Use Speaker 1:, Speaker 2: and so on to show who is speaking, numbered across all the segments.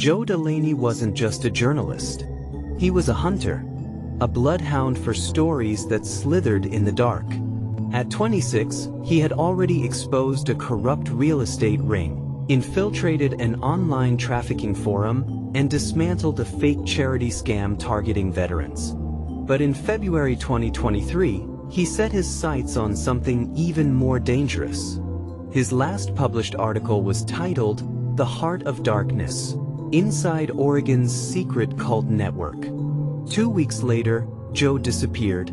Speaker 1: Joe Delaney wasn't just a journalist. He was a hunter, a bloodhound for stories that slithered in the dark. At 26, he had already exposed a corrupt real estate ring, infiltrated an online trafficking forum, and dismantled a fake charity scam targeting veterans. But in February 2023, he set his sights on something even more dangerous. His last published article was titled, "The Heart of Darkness: Inside Oregon's Secret Cult Network." 2 weeks later, Joe disappeared.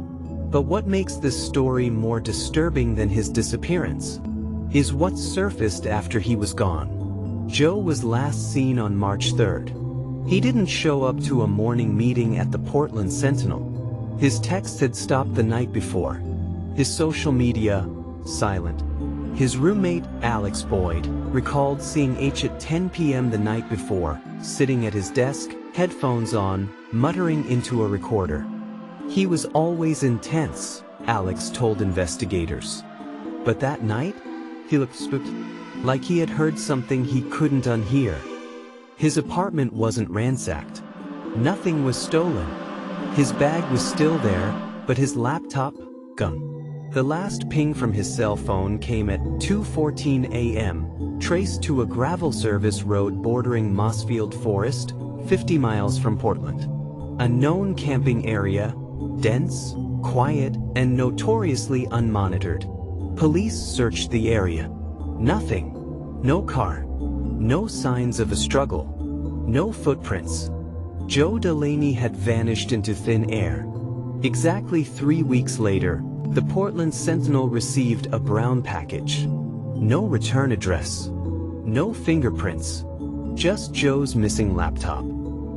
Speaker 1: But what makes this story more disturbing than his disappearance is what surfaced after he was gone. Joe was last seen on March 3rd. He didn't show up to a morning meeting at the Portland Sentinel. His texts had stopped the night before. His social media, silent. His roommate, Alex Boyd, recalled seeing H at 10 p.m. the night before, sitting at his desk, headphones on, muttering into a recorder. He was always intense, Alex told investigators. But that night, he looked spooked, like he had heard something he couldn't unhear. His apartment wasn't ransacked. Nothing was stolen. His bag was still there, but his laptop, gone. The last ping from his cell phone came at 2:14 a.m., traced to a gravel service road bordering Mossfield Forest, 50 miles from Portland. A known camping area, dense, quiet, and notoriously unmonitored. Police searched the area. Nothing. No car. No signs of a struggle. No footprints. Joe Delaney had vanished into thin air. Exactly 3 weeks later, the Portland Sentinel received a brown package. No return address. No fingerprints. Just Joe's missing laptop.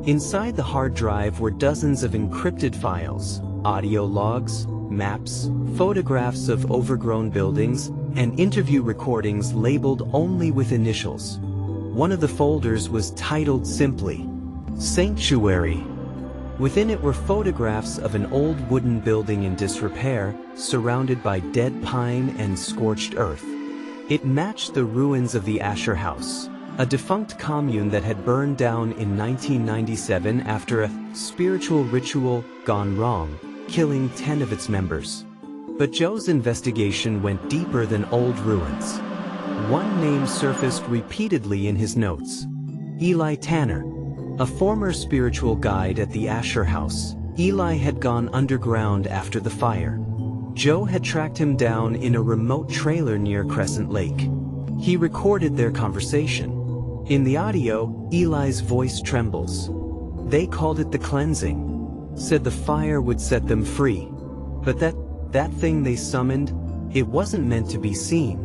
Speaker 1: Inside the hard drive were dozens of encrypted files, audio logs, maps, photographs of overgrown buildings, and interview recordings labeled only with initials. One of the folders was titled simply, "Sanctuary." Within it were photographs of an old wooden building in disrepair, surrounded by dead pine and scorched earth. It matched the ruins of the Asher House, a defunct commune that had burned down in 1997 after a spiritual ritual gone wrong, killing 10 of its members. But Joe's investigation went deeper than old ruins. One name surfaced repeatedly in his notes: Eli Tanner. A former spiritual guide at the Asher House, Eli had gone underground after the fire. Joe had tracked him down in a remote trailer near Crescent Lake. He recorded their conversation. In the audio, Eli's voice trembles. They called it the cleansing. Said the fire would set them free. But that thing they summoned, it wasn't meant to be seen.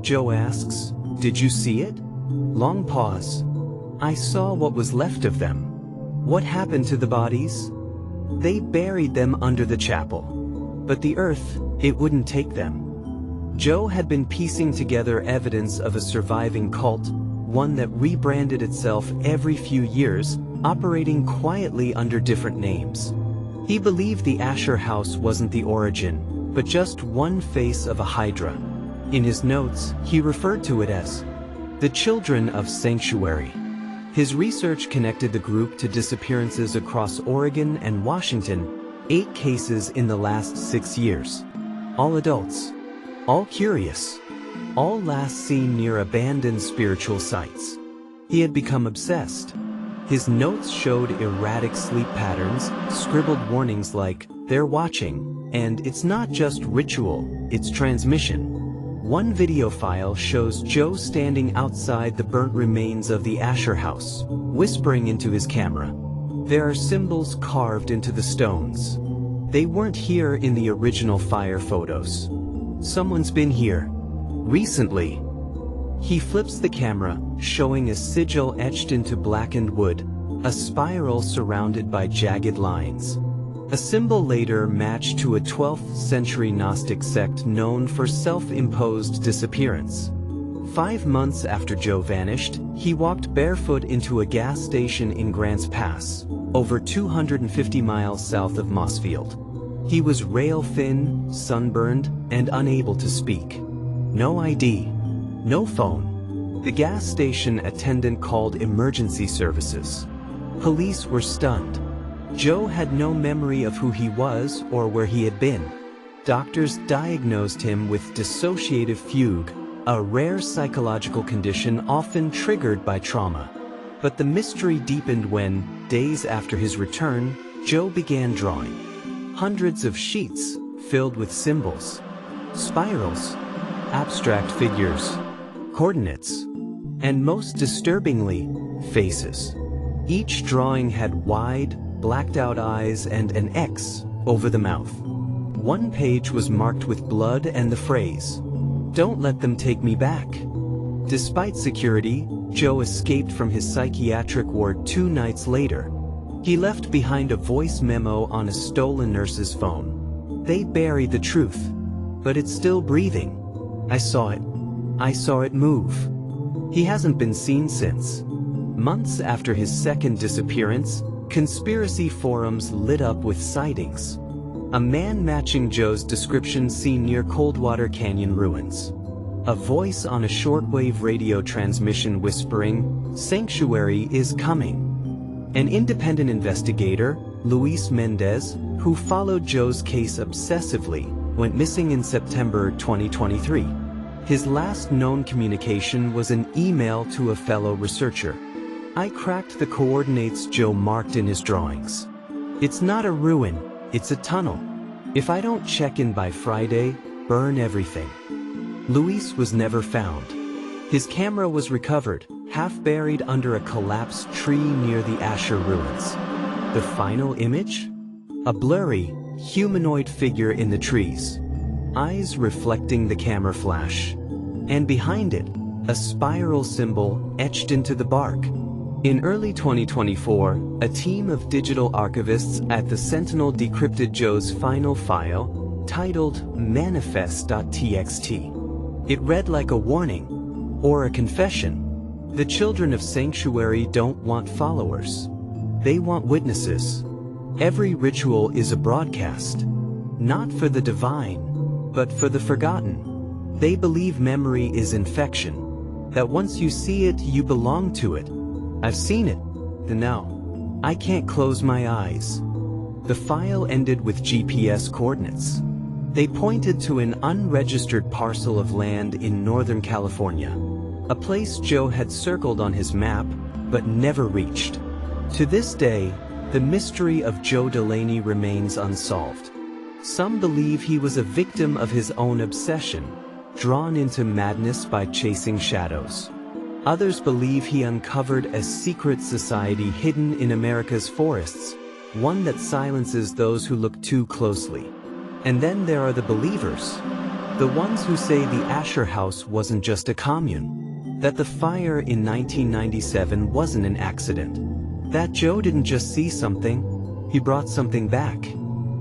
Speaker 1: Joe asks, "Did you see it?" Long pause. "I saw what was left of them." "What happened to the bodies?" "They buried them under the chapel. But the earth, it wouldn't take them." Joe had been piecing together evidence of a surviving cult, one that rebranded itself every few years, operating quietly under different names. He believed the Asher House wasn't the origin, but just one face of a hydra. In his notes, he referred to it as the Children of Sanctuary. His research connected the group to disappearances across Oregon and Washington, 8 cases in the last 6 years. All adults. All curious. All last seen near abandoned spiritual sites. He had become obsessed. His notes showed erratic sleep patterns, scribbled warnings like, "They're watching," and "It's not just ritual, it's transmission." One video file shows Joe standing outside the burnt remains of the Asher House, whispering into his camera. There are symbols carved into the stones. They weren't here in the original fire photos. Someone's been here. Recently. He flips the camera, showing a sigil etched into blackened wood, a spiral surrounded by jagged lines. A symbol later matched to a 12th century Gnostic sect known for self-imposed disappearance. 5 months after Joe vanished, he walked barefoot into a gas station in Grants Pass, over 250 miles south of Mossfield. He was rail-thin, sunburned, and unable to speak. No ID. No phone. The gas station attendant called emergency services. Police were stunned. Joe had no memory of who he was or where he had been. Doctors diagnosed him with dissociative fugue, a rare psychological condition often triggered by trauma. But the mystery deepened when, days after his return, Joe began drawing. Hundreds of sheets filled with symbols, spirals, abstract figures, coordinates, and most disturbingly, faces. Each drawing had wide, blacked-out eyes and an X over the mouth. One page was marked with blood and the phrase, "Don't let them take me back." Despite security, Joe escaped from his psychiatric ward 2 nights later. He left behind a voice memo on a stolen nurse's phone. "They buried the truth, but it's still breathing. I saw it. I saw it move." He hasn't been seen since. Months after his second disappearance, conspiracy forums lit up with sightings. A man matching Joe's description seen near Coldwater Canyon ruins. A voice on a shortwave radio transmission whispering, "Sanctuary is coming." An independent investigator, Luis Mendez, who followed Joe's case obsessively, went missing in September 2023. His last known communication was an email to a fellow researcher. "I cracked the coordinates Joe marked in his drawings. It's not a ruin, it's a tunnel. If I don't check in by Friday, burn everything." Luis was never found. His camera was recovered, half buried under a collapsed tree near the Asher ruins. The final image? A blurry, humanoid figure in the trees, eyes reflecting the camera flash. And behind it, a spiral symbol etched into the bark. In early 2024, a team of digital archivists at the Sentinel decrypted Joe's final file, titled manifest.txt. It read like a warning, or a confession. The children of Sanctuary don't want followers. They want witnesses. Every ritual is a broadcast, not for the divine, but for the forgotten. They believe memory is infection, that once you see it, you belong to it. I've seen it, and now, I can't close my eyes. The file ended with GPS coordinates. They pointed to an unregistered parcel of land in Northern California, a place Joe had circled on his map, but never reached. To this day, the mystery of Joe Delaney remains unsolved. Some believe he was a victim of his own obsession, drawn into madness by chasing shadows. Others believe he uncovered a secret society hidden in America's forests, one that silences those who look too closely. And then there are the believers, the ones who say the Asher house wasn't just a commune, that the fire in 1997 wasn't an accident, that Joe didn't just see something, he brought something back.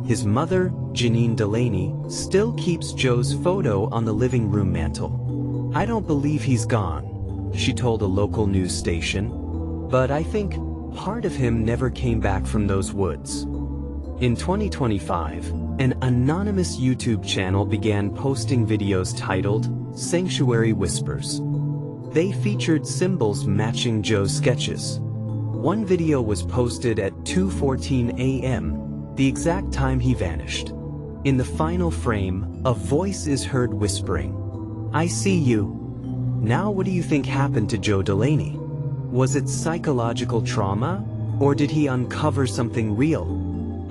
Speaker 1: His mother, Janine Delaney, still keeps Joe's photo on the living room mantel. "I don't believe he's gone," she told a local news station, "but I think part of him never came back from those woods." In 2025, an anonymous YouTube channel began posting videos titled Sanctuary Whispers. They featured symbols matching Joe's sketches. One video was posted at 2:14 a.m., the exact time he vanished. In the final frame, a voice is heard whispering, "I see you." Now what do you think happened to Joe Delaney? Was it psychological trauma, or did he uncover something real?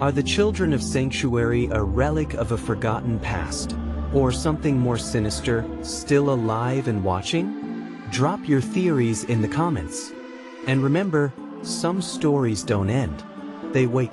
Speaker 1: Are the children of Sanctuary a relic of a forgotten past, or something more sinister, still alive and watching? Drop your theories in the comments. And remember, some stories don't end. They wait.